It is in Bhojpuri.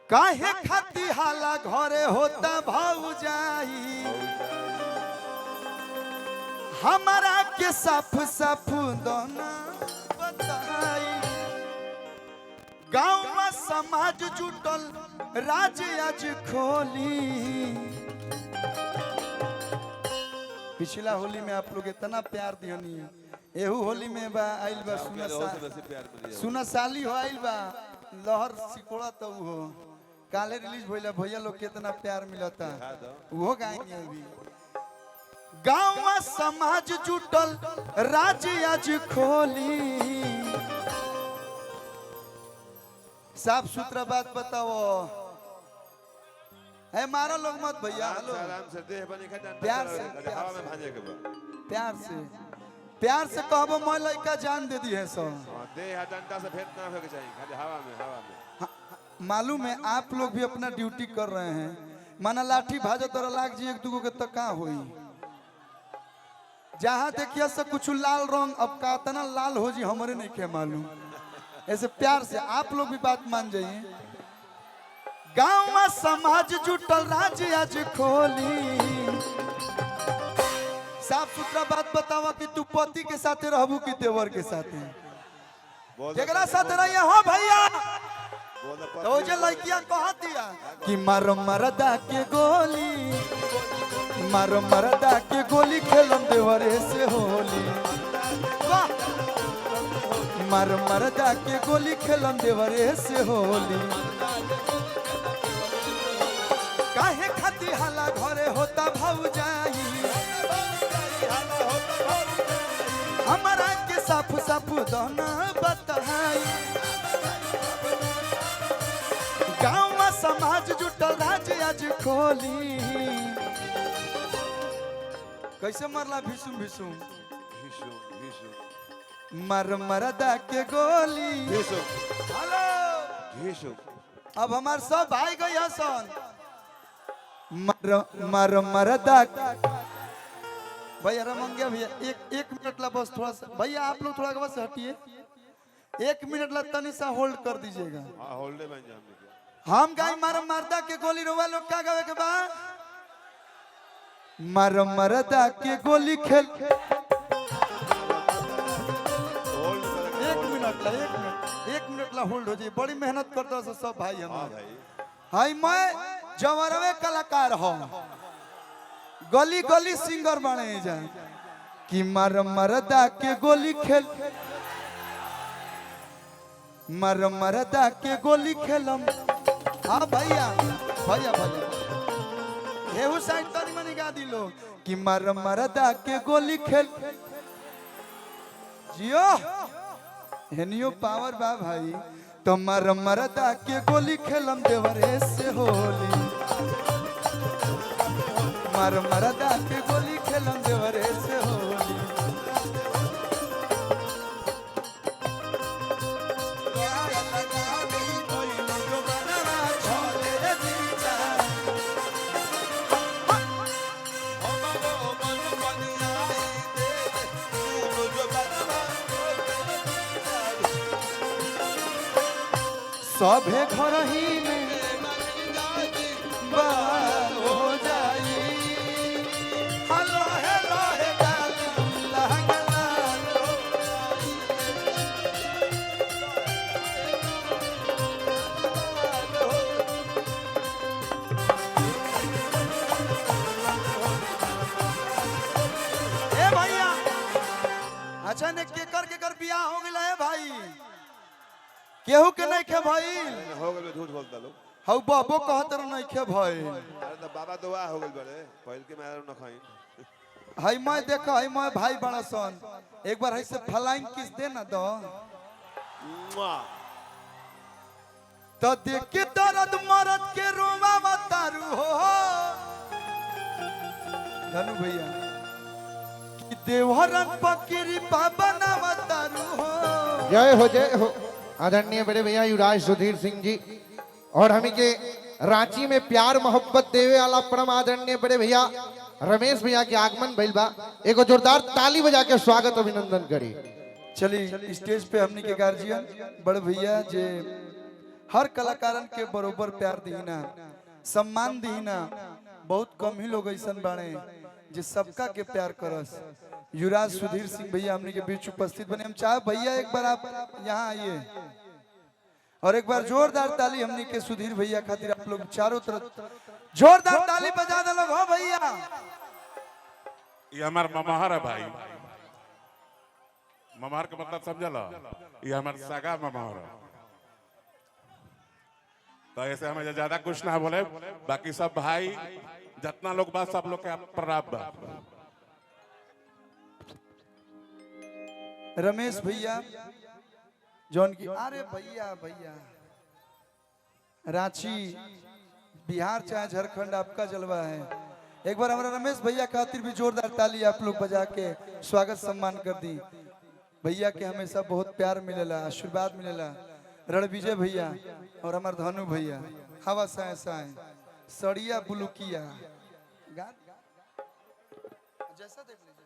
काहे खाती हाला घरे होता भौजाई हमारा के साफ साफ दोना बताई। गाँव में समाज जुटल राज आज खोली। पिछला होली में आप लोग इतना प्यार दियनी, एहू होली में बा आइल बा सुना साली हो आइल बा लहर सिकोड़ा तो हो काले रिलीज भइला भैया लोग कितना प्यार मिलता वो गाएंगे अभी। गाँव में समाज जुटल राज आज खोली। साफ सुथरा बात बताओ है मारा लोग मत भैया। प्यार से प्यार से कहबो मैं लड़का जान दे दी है सो मालूम है आप लोग भी अपना ड्यूटी कर रहे हैं। माना लाठी भाजो तो लाग जी एक दूगो के तो का होई। जहाँ देखिए से कुछ लाल रंग अब का तना लाल हो जी हमारे नहीं के मालूम। ऐसे प्यार से आप लोग भी बात मान जाइए। गाँव में समाज जुटल राज आज खोली। साफ सुथरा बात बतावा कि तू पति के साथे रहबू कि देवर के साथे जगरा साथ रहिए हो भैया। तो जे लड़कियां कह दिया कि मारो मरदा के गोली मारो मरदा के गोली खेलम देवरे से होली। मारो मरदा के गोली खेलम देवरे से होली। काहे खाती हाला घरे होता भौजाई हमारा के साफ साफ दोना बताई। गाँव में समाज जुटल राज आज खोली। कैसे मरला भीषुम भीषुम मर मरदा के गोली। हेलो अब हमार सब भाई गई हसन मर मरदा भैया रमंगिया भैया एक मिनट ला बस थोड़ा सा भैया आप लोग थोड़ा बस हटिए। 1 मिनट ला तनी सा होल्ड कर दीजिएगा। हम गाय मार मरदा के गोली रोवा लोग क्या गावे के बा मर मरदा के गोली खेल। 1 मिनट ला होल्ड हो जाए। बड़ी मेहनत करता है सब भाई हमारे। हाय मैं जवरवे कलाकार हो गली गली सिंगर बने जा कि मर मरदा के गोली खेल मर मरदा के गोली खेलम। हाँ भैया भैया भैया हेहू साइड तनी मनी गा दिलो कि मर मरदा के गोली खेल जियो हेनियो पावर बा भाई। तो मर मरदा के गोली खेलम देवरे से होली। मर मरदा के गोली खेलम देवरे से होली। सभे घर ही में बाल हो जाई। हेलो हेलो हे गाल ए भैया अच्छा ने केकर बियाह हो गया है भाई केहू के नहीं खे भाई हो गए झूठ बोलता लोग। हौ बाबो कहत रह नहीं खे भाई। अरे तो बाबा दुआ हो गए बड़े पहल के मैं न खाई। हाय मैं देखो हाय मैं भाई बड़ा सन एक बार ऐसे फ्लाइंग किस दे ना दो तो देख के दर्द मरद के रोवा बतारू हो धनु भैया कि देवरन पकड़ी पापा ना बतारू हो। जय हो आदरणीय बड़े भैया युवराज सुधीर सिंह जी और हमी के रांची में प्यार मोहब्बत देवे वाला परम आदरणीय बड़े भैया रमेश भैया के आगमन भइल बा। एगो जोरदार ताली बजा के स्वागत अभिनंदन करी। चलिए स्टेज पे हमनी के गार्जियन बड़े भैया जे हर कलाकारन के बरोबर प्यार दीना, सम्मान दीना। बहुत कम ही लोग ऐसा बाणे जो सबका के प्यार करस। युवराज सुधीर सिंह भैया हमने के बीच उपस्थित बने। हम चाहे भैया एक बार आप यहाँ आइए और एक बार जोरदार ताली हमने के सुधीर भैया खातिर आप लोग चारों तरफ जोरदार ताली बजा दे लोग। हो भैया, ये हमार ममहर है भाई। ममहर का मतलब समझल? ये हमार सगा ममहर है। तो ऐसे हमें ज्यादा कुछ ना बोले, बाकी सब भाई जितना लोग बा सब लोग के प्रणाम बा। रमेश भैया जौन की, अरे भैया भैया रांची बिहार चाहे झारखंड आपका जलवा है। एक बार हमारा रमेश भैया खातिर भी जोरदार ताली आप लोग बजा के स्वागत सम्मान कर दी। भैया के हमेशा बहुत प्यार मिलेला, आशीर्वाद मिलेला। रणविजय भैया और हमारे धनु भैया हवा साए साए सड़िया बुलुकिया जैसा देख लीजिए।